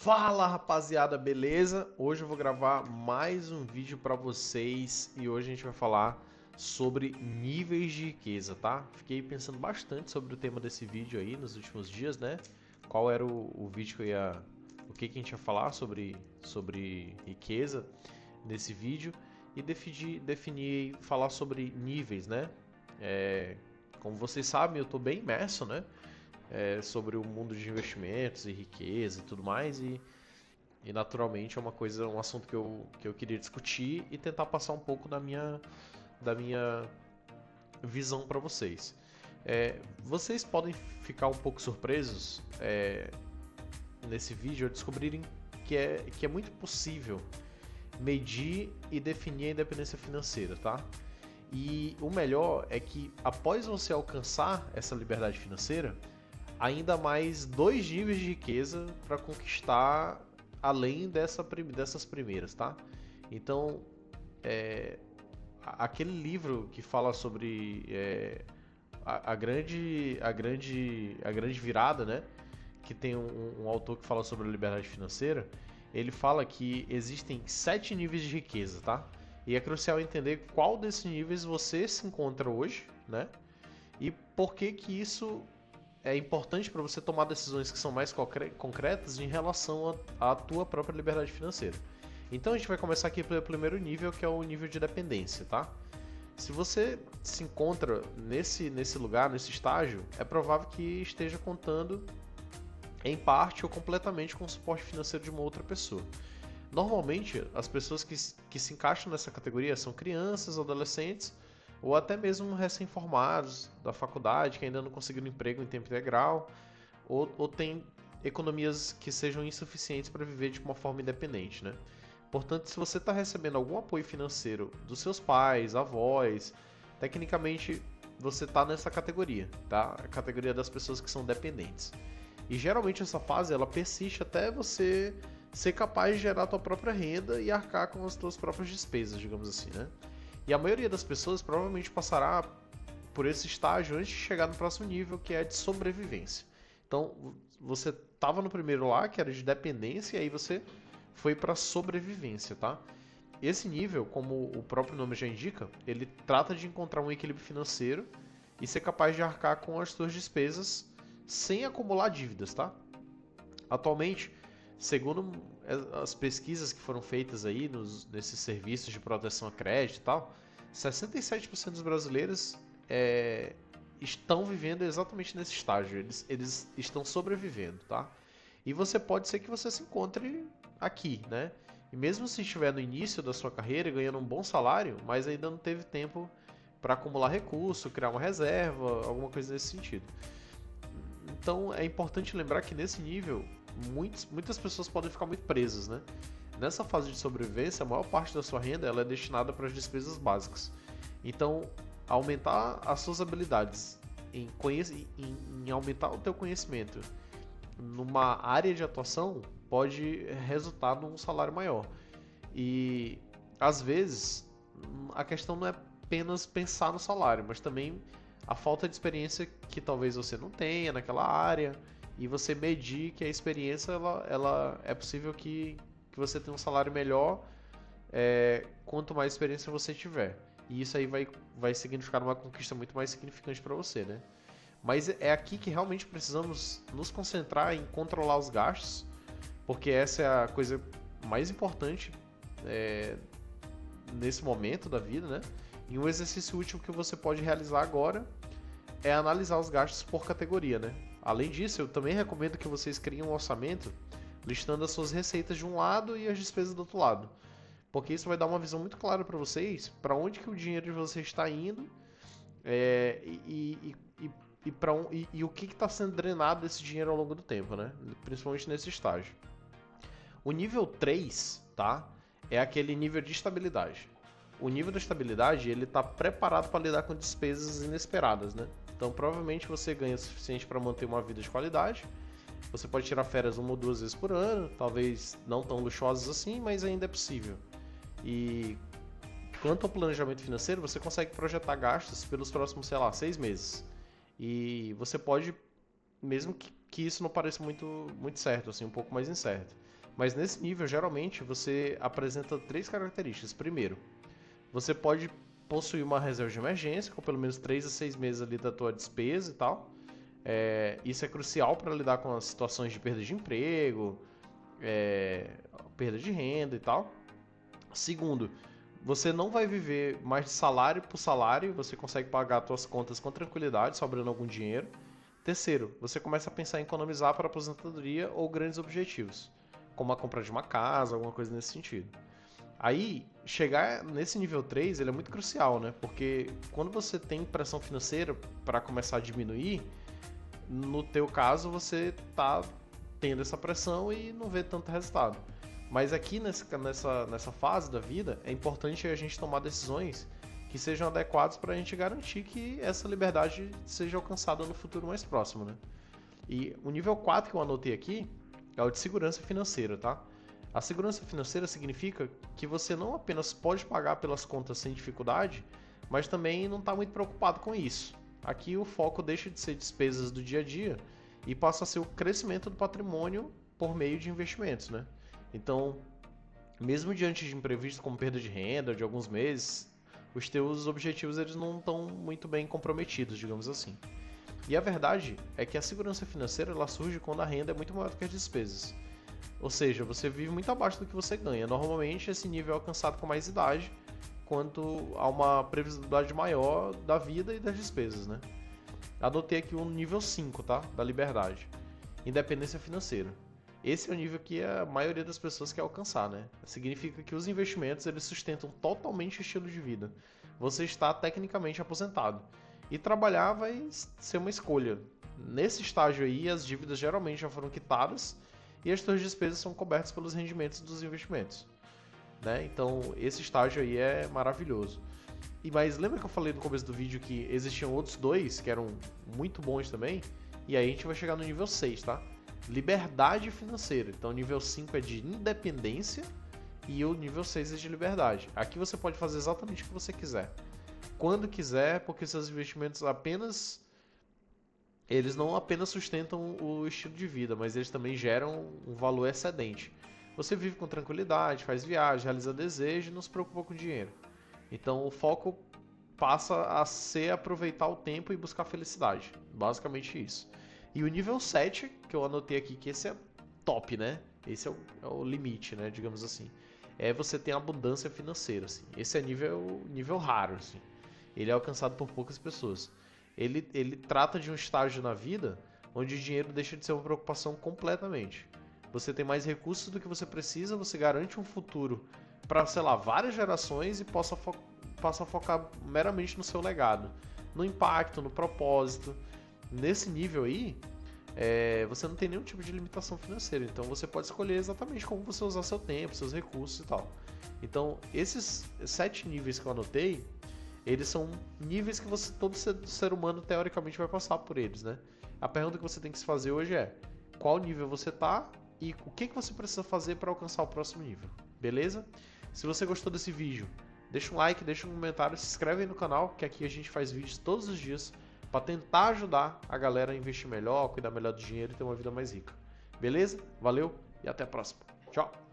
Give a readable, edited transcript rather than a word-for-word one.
Fala rapaziada, beleza? Hoje eu vou gravar mais um vídeo para vocês e hoje a gente vai falar sobre níveis de riqueza, tá? Fiquei pensando bastante sobre o tema desse vídeo aí nos últimos dias, né? Qual era o vídeo que eu ia... O que a gente ia falar sobre riqueza nesse vídeo e defini falar sobre níveis, né? Como vocês sabem, eu tô bem imerso, né? Sobre o mundo de investimentos e riqueza e tudo mais e naturalmente é um assunto que eu queria discutir e tentar passar um pouco da minha visão para vocês. Vocês podem ficar um pouco surpresos nesse vídeo ao descobrirem que é muito possível medir e definir a independência financeira, tá? E o melhor é que após você alcançar essa liberdade financeira, ainda mais dois níveis de riqueza para conquistar além dessas primeiras, tá? Então, aquele livro que fala sobre a grande virada, né? Que tem um autor que fala sobre a liberdade financeira, ele fala que existem 7 níveis de riqueza, tá? E é crucial entender qual desses níveis você se encontra hoje, né? E por que isso é importante para você tomar decisões que são mais concretas em relação à tua própria liberdade financeira. Então a gente vai começar aqui pelo primeiro nível, que é o nível de dependência, tá? Se você se encontra nesse lugar, nesse estágio, é provável que esteja contando em parte ou completamente com o suporte financeiro de uma outra pessoa. Normalmente, as pessoas que se encaixam nessa categoria são crianças, adolescentes ou até mesmo recém-formados da faculdade, que ainda não conseguiram emprego em tempo integral, ou tem economias que sejam insuficientes para viver de uma forma independente, né? Portanto, se você está recebendo algum apoio financeiro dos seus pais, avós, tecnicamente você está nessa categoria, tá? A categoria das pessoas que são dependentes. E geralmente essa fase ela persiste até você ser capaz de gerar a tua própria renda e arcar com as tuas próprias despesas, digamos assim, né? E a maioria das pessoas provavelmente passará por esse estágio antes de chegar no próximo nível, que é de sobrevivência. Então, você estava no primeiro lá, que era de dependência, e aí você foi para sobrevivência, tá? Esse nível, como o próprio nome já indica, ele trata de encontrar um equilíbrio financeiro e ser capaz de arcar com as suas despesas sem acumular dívidas, tá? Atualmente, segundo as pesquisas que foram feitas aí nesses serviços de proteção a crédito e tal, 67% dos brasileiros estão vivendo exatamente nesse estágio. Eles estão sobrevivendo, tá? E pode ser que você se encontre aqui, né? E mesmo se estiver no início da sua carreira ganhando um bom salário, mas ainda não teve tempo para acumular recurso, criar uma reserva, alguma coisa nesse sentido. Então é importante lembrar que nesse nível muitas pessoas podem ficar muito presas, né? Nessa fase de sobrevivência, a maior parte da sua renda ela é destinada para as despesas básicas. Então, aumentar as suas habilidades em aumentar o teu conhecimento numa área de atuação pode resultar num salário maior. E às vezes a questão não é apenas pensar no salário, mas também a falta de experiência que talvez você não tenha naquela área e você medir que a experiência ela é possível que você tenha um salário melhor quanto mais experiência você tiver. E isso aí vai significar uma conquista muito mais significante para você, né? Mas é aqui que realmente precisamos nos concentrar em controlar os gastos, porque essa é a coisa mais importante nesse momento da vida, né? E um exercício útil que você pode realizar agora é analisar os gastos por categoria, né? Além disso, eu também recomendo que vocês criem um orçamento listando as suas receitas de um lado e as despesas do outro lado, porque isso vai dar uma visão muito clara para vocês, para onde que o dinheiro de vocês está indo e o que está sendo drenado desse dinheiro ao longo do tempo, né? Principalmente nesse estágio. O nível 3, tá? É aquele nível de estabilidade. O nível da estabilidade, ele está preparado para lidar com despesas inesperadas, né? Então, provavelmente você ganha o suficiente para manter uma vida de qualidade. Você pode tirar férias 1 ou 2 vezes por ano, talvez não tão luxuosas assim, mas ainda é possível. E quanto ao planejamento financeiro, você consegue projetar gastos pelos próximos, sei lá, 6 meses. E você pode, mesmo que isso não pareça muito certo, assim, um pouco mais incerto. Mas nesse nível, geralmente, você apresenta 3 características. Primeiro, você pode possuir uma reserva de emergência, com pelo menos 3 a 6 meses ali da tua despesa e tal. Isso é crucial para lidar com as situações de perda de emprego, perda de renda e tal. Segundo, você não vai viver mais de salário por salário, você consegue pagar as suas contas com tranquilidade, sobrando algum dinheiro. Terceiro, você começa a pensar em economizar para aposentadoria ou grandes objetivos, como a compra de uma casa, alguma coisa nesse sentido. Aí, chegar nesse nível 3, ele é muito crucial, né? Porque quando você tem pressão financeira para começar a diminuir, no teu caso você tá tendo essa pressão e não vê tanto resultado. Mas aqui nessa fase da vida, é importante a gente tomar decisões que sejam adequadas para a gente garantir que essa liberdade seja alcançada no futuro mais próximo, né? E o nível 4 que eu anotei aqui é o de segurança financeira, tá? A segurança financeira significa que você não apenas pode pagar pelas contas sem dificuldade, mas também não está muito preocupado com isso. Aqui o foco deixa de ser despesas do dia a dia e passa a ser o crescimento do patrimônio por meio de investimentos, né? Então, mesmo diante de imprevistos como perda de renda de alguns meses, os teus objetivos eles não estão muito bem comprometidos, digamos assim. E a verdade é que a segurança financeira ela surge quando a renda é muito maior do que as despesas. Ou seja, você vive muito abaixo do que você ganha. Normalmente esse nível é alcançado com mais idade, quanto há uma previsibilidade maior da vida e das despesas, né? Adotei aqui o nível 5, tá? Da liberdade. Independência financeira. Esse é o nível que a maioria das pessoas quer alcançar, né? Significa que os investimentos eles sustentam totalmente o estilo de vida. Você está tecnicamente aposentado. E trabalhar vai ser uma escolha. Nesse estágio aí, as dívidas geralmente já foram quitadas e as suas despesas são cobertas pelos rendimentos dos investimentos, né? Então, esse estágio aí é maravilhoso. Mas lembra que eu falei no começo do vídeo que existiam outros dois que eram muito bons também? E aí a gente vai chegar no nível 6, tá? Liberdade financeira. Então, o nível 5 é de independência e o nível 6 é de liberdade. Aqui você pode fazer exatamente o que você quiser, quando quiser, porque seus investimentos eles não apenas sustentam o estilo de vida, mas eles também geram um valor excedente. Você vive com tranquilidade, faz viagem, realiza desejo e não se preocupa com dinheiro. Então o foco passa a ser aproveitar o tempo e buscar felicidade. Basicamente isso. E o nível 7, que eu anotei aqui, que esse é top, né? Esse é o limite, né? Digamos assim. É você ter abundância financeira, assim. Esse é nível raro, assim. Ele é alcançado por poucas pessoas. Ele trata de um estágio na vida onde o dinheiro deixa de ser uma preocupação completamente. Você tem mais recursos do que você precisa, você garante um futuro para, sei lá, várias gerações e passa a focar meramente no seu legado, no impacto, no propósito. Nesse nível aí, você não tem nenhum tipo de limitação financeira, então você pode escolher exatamente como você usar seu tempo, seus recursos e tal. Então, esses 7 níveis que eu anotei, eles são níveis que todo ser humano teoricamente vai passar por eles, né? A pergunta que você tem que se fazer hoje é: qual nível você tá e o que você precisa fazer para alcançar o próximo nível, beleza? Se você gostou desse vídeo, deixa um like, deixa um comentário, se inscreve aí no canal, que aqui a gente faz vídeos todos os dias para tentar ajudar a galera a investir melhor, cuidar melhor do dinheiro e ter uma vida mais rica. Beleza? Valeu e até a próxima. Tchau!